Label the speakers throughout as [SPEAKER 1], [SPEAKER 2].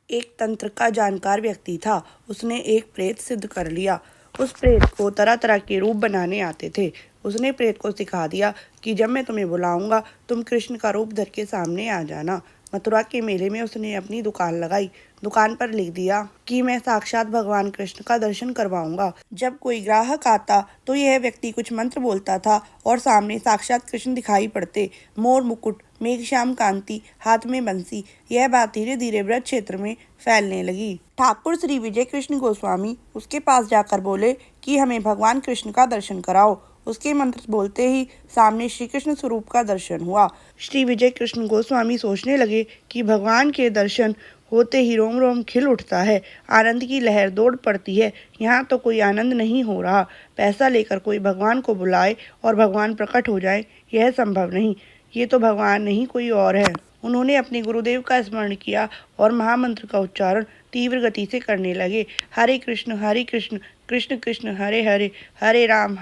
[SPEAKER 1] एक तंत्र का जानकार व्यक्ति था। उसने एक प्रेत सिद्ध कर लिया। उस प्रेत को तरह तरह के रूप बनाने आते थे। उसने प्रेत को सिखा दिया कि जब मैं तुम्हें बुलाऊंगा तुम कृष्ण का रूप धर के सामने आ जाना। मथुरा के मेले में उसने अपनी दुकान लगाई। दुकान पर लिख दिया कि मैं साक्षात भगवान कृष्ण का दर्शन करवाऊंगा। जब कोई ग्राहक आता तो यह व्यक्ति कुछ मंत्र बोलता था और सामने साक्षात कृष्ण दिखाई पड़ते। मोर मुकुट, मेघश्याम कांति, हाथ में बंसी। यह बात धीरे धीरे ब्रज क्षेत्र में फैलने लगी। ठाकुर श्री विजय कृष्ण गोस्वामी उसके पास जाकर बोले कि हमें भगवान कृष्ण का दर्शन कराओ। उसके मंत्र बोलते ही सामने श्री कृष्ण स्वरूप का दर्शन हुआ। श्री विजय कृष्ण गोस्वामी सोचने लगे कि भगवान के दर्शन होते ही रोम रोम खिल उठता है, आनंद की लहर दौड़ पड़ती है। यहाँ तो कोई आनंद नहीं हो रहा। पैसा लेकर कोई भगवान को बुलाए और भगवान प्रकट हो जाए, यह संभव नहीं। ये तो भगवान नहीं कोई और है। उन्होंने अपने गुरुदेव का स्मरण किया और महामंत्र का उच्चारण तीव्र गति से करने लगे। हरे कृष्ण कृष्ण कृष्ण हरे हरे, हरे राम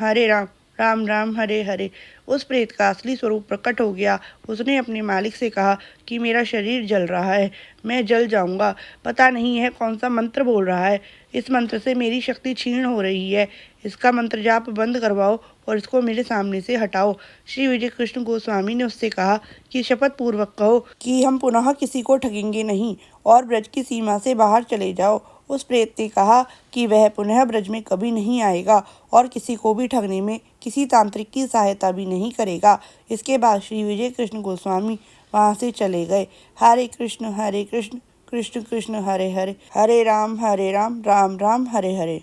[SPEAKER 1] राम राम हरे हरे। उस प्रेत का असली स्वरूप प्रकट हो गया। उसने अपने मालिक से कहा कि मेरा शरीर जल रहा है, मैं जल जाऊंगा। पता नहीं यह कौन सा मंत्र बोल रहा है। इस मंत्र से मेरी शक्ति क्षीण हो रही है। इसका मंत्र जाप बंद करवाओ और इसको मेरे सामने से हटाओ। श्री विजय कृष्ण गोस्वामी ने उससे कहा कि शपथ पूर्वक कहो कि हम पुनः किसी को ठगेंगे नहीं और ब्रज की सीमा से बाहर चले जाओ। उस प्रेत ने कहा कि वह पुनः ब्रज में कभी नहीं आएगा और किसी को भी ठगने में किसी तांत्रिक की सहायता भी नहीं करेगा। इसके बाद श्री विजय कृष्ण गोस्वामी वहां से चले गए। हरे कृष्ण कृष्ण कृष्ण हरे हरे, हरे राम राम राम हरे हरे।